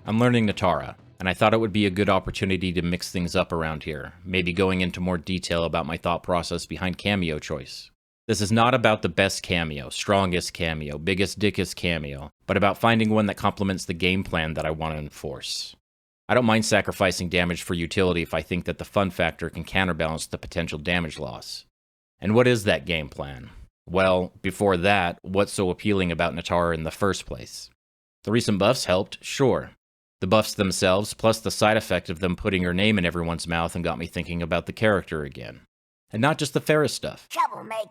I'm learning Nitara, and I thought it would be a good opportunity to mix things up around here, maybe going into more detail about my thought process behind Kameo choice. This is not about the best Kameo, strongest Kameo, biggest dickest Kameo, but about finding one that complements the game plan that I want to enforce. I don't mind sacrificing damage for utility if I think that the fun factor can counterbalance the potential damage loss. And what is that game plan? Well, before that, what's so appealing about Nitara in the first place? The recent buffs helped, sure. The buffs themselves, plus the side effect of them putting her name in everyone's mouth, and got me thinking about the character again. And not just the Ferris stuff. Troublemaker!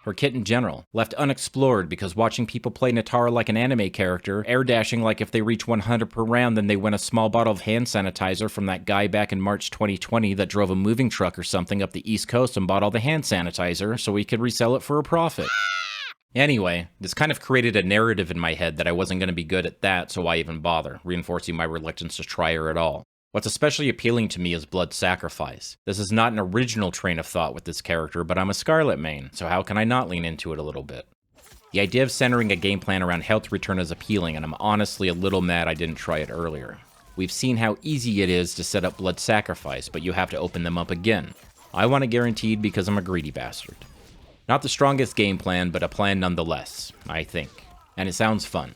Her kit in general, left unexplored because watching people play Nitara like an anime character, air dashing like if they reach 100 per round then they win a small bottle of hand sanitizer from that guy back in March 2020 that drove a moving truck or something up the East Coast and bought all the hand sanitizer so he could resell it for a profit. Anyway, this kind of created a narrative in my head that I wasn't going to be good at that, so why even bother, reinforcing my reluctance to try her at all. What's especially appealing to me is blood sacrifice. This is not an original train of thought with this character, but I'm a Scarlet main, so how can I not lean into it a little bit? The idea of centering a game plan around health return is appealing, and I'm honestly a little mad I didn't try it earlier. We've seen how easy it is to set up blood sacrifice, but you have to open them up again. I want it guaranteed because I'm a greedy bastard. Not the strongest game plan, but a plan nonetheless, I think. And it sounds fun.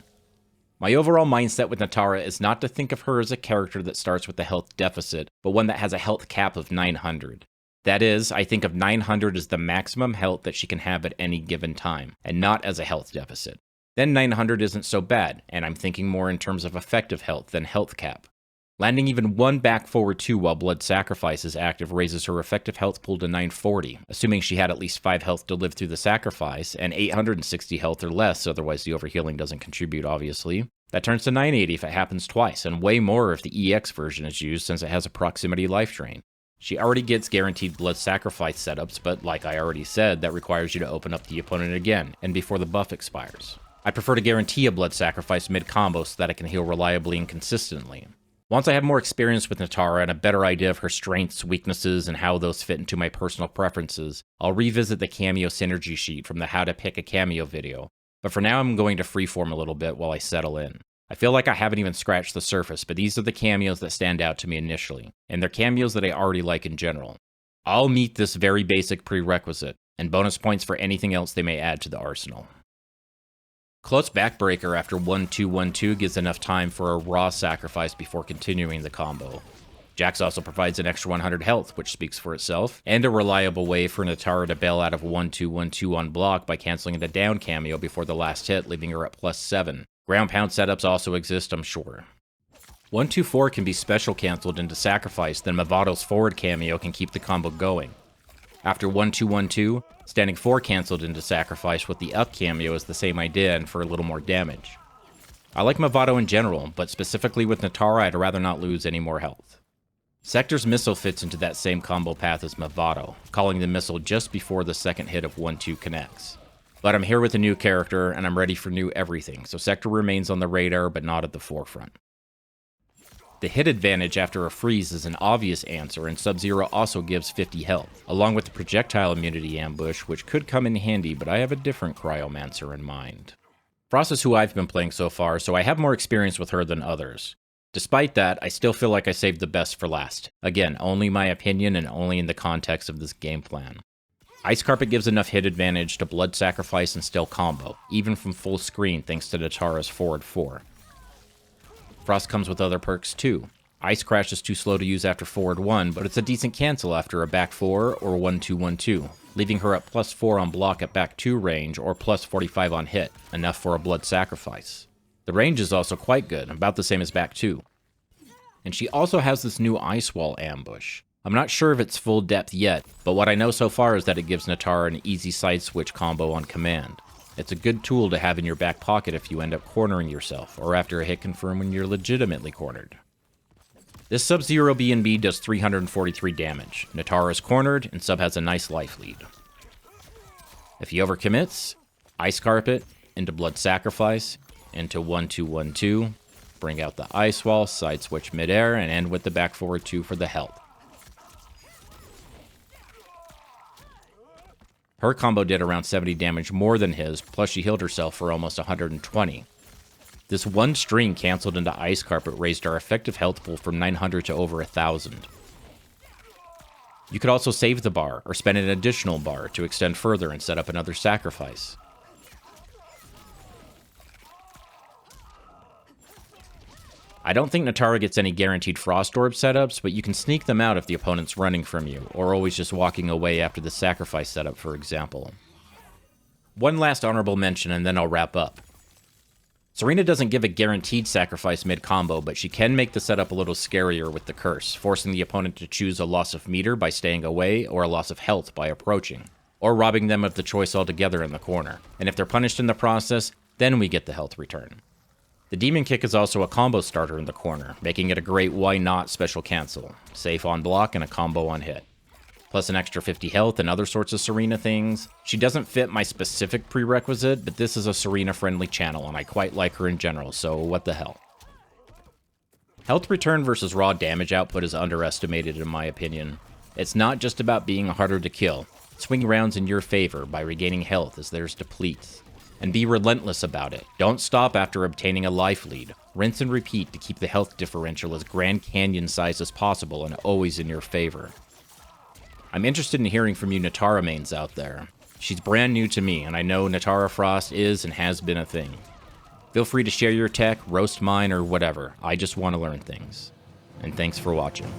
My overall mindset with Nitara is not to think of her as a character that starts with a health deficit, but one that has a health cap of 900. That is, I think of 900 as the maximum health that she can have at any given time, and not as a health deficit. Then 900 isn't so bad, and I'm thinking more in terms of effective health than health cap. Landing even one back forward 2 while blood sacrifice is active raises her effective health pool to 940, assuming she had at least 5 health to live through the sacrifice, and 860 health or less, otherwise the overhealing doesn't contribute obviously. That turns to 980 if it happens twice, and way more if the EX version is used since it has a proximity life drain. She already gets guaranteed blood sacrifice setups, but like I already said, that requires you to open up the opponent again, and before the buff expires. I prefer to guarantee a blood sacrifice mid-combo so that I can heal reliably and consistently. Once I have more experience with Nitara and a better idea of her strengths, weaknesses, and how those fit into my personal preferences, I'll revisit the Kameo synergy sheet from the How to Pick a Kameo video, but for now I'm going to freeform a little bit while I settle in. I feel like I haven't even scratched the surface, but these are the cameos that stand out to me initially, and they're cameos that I already like in general. I'll meet this very basic prerequisite, and bonus points for anything else they may add to the arsenal. Close backbreaker after 1-2-1-2 gives enough time for a raw sacrifice before continuing the combo. Jax also provides an extra 100 health, which speaks for itself, and a reliable way for Nitara to bail out of 1-2-1-2 on block by canceling the down cameo before the last hit, leaving her at +7. Ground pound setups also exist, I'm sure. 1-2-4 can be special cancelled into sacrifice, then Mavado's forward cameo can keep the combo going. After 1-2-1-2, standing 4 cancelled into sacrifice with the up cameo is the same idea and for a little more damage. I like Mavado in general, but specifically with Nitara I'd rather not lose any more health. Sector's missile fits into that same combo path as Mavado, calling the missile just before the second hit of 1-2 connects. But I'm here with a new character and I'm ready for new everything, so Sector remains on the radar but not at the forefront. The hit advantage after a freeze is an obvious answer, and Sub-Zero also gives 50 health, along with the projectile immunity ambush, which could come in handy, but I have a different Cryomancer in mind. Frost is who I've been playing so far, so I have more experience with her than others. Despite that, I still feel like I saved the best for last. Again, only my opinion and only in the context of this game plan. Ice Carpet gives enough hit advantage to blood sacrifice and still combo, even from full screen thanks to Nitara's forward 4. Frost comes with other perks too. Ice Crash is too slow to use after forward 1, but it's a decent cancel after a back 4 or 1-2-1-2, leaving her at +4 on block at back 2 range or +45 on hit, enough for a blood sacrifice. The range is also quite good, about the same as back 2. And she also has this new Ice Wall ambush. I'm not sure of its full depth yet, but what I know so far is that it gives Nitara an easy side switch combo on command. It's a good tool to have in your back pocket if you end up cornering yourself, or after a hit confirm when you're legitimately cornered. This Sub-Zero B&B does 343 damage. Nitara is cornered, and Sub has a nice life lead. If he overcommits, Ice Carpet, into Blood Sacrifice, into 1-2-1-2, bring out the Ice Wall, side switch midair, and end with the back forward 2 for the health. Her combo did around 70 damage more than his, plus she healed herself for almost 120. This one string canceled into Ice Carpet raised our effective health pool from 900 to over 1,000. You could also save the bar, or spend an additional bar to extend further and set up another sacrifice. I don't think Nitara gets any guaranteed Frost Orb setups, but you can sneak them out if the opponent's running from you, or always just walking away after the sacrifice setup, for example. One last honorable mention, and then I'll wrap up. Sareena doesn't give a guaranteed sacrifice mid-combo, but she can make the setup a little scarier with the curse, forcing the opponent to choose a loss of meter by staying away, or a loss of health by approaching, or robbing them of the choice altogether in the corner. And if they're punished in the process, then we get the health return. The Demon Kick is also a combo starter in the corner, making it a great why not special cancel. Safe on block and a combo on hit. Plus an extra 50 health and other sorts of Sareena things. She doesn't fit my specific prerequisite, but this is a Sareena-friendly channel, and I quite like her in general, so what the hell. Health return versus raw damage output is underestimated in my opinion. It's not just about being harder to kill. Swing rounds in your favor by regaining health as theirs depletes. And be relentless about it. Don't stop after obtaining a life lead. Rinse and repeat to keep the health differential as Grand Canyon sized as possible and always in your favor. I'm interested in hearing from you Nitara mains out there. She's brand new to me, and I know Nitara Frost is and has been a thing. Feel free to share your tech, roast mine, or whatever. I just want to learn things. And thanks for watching.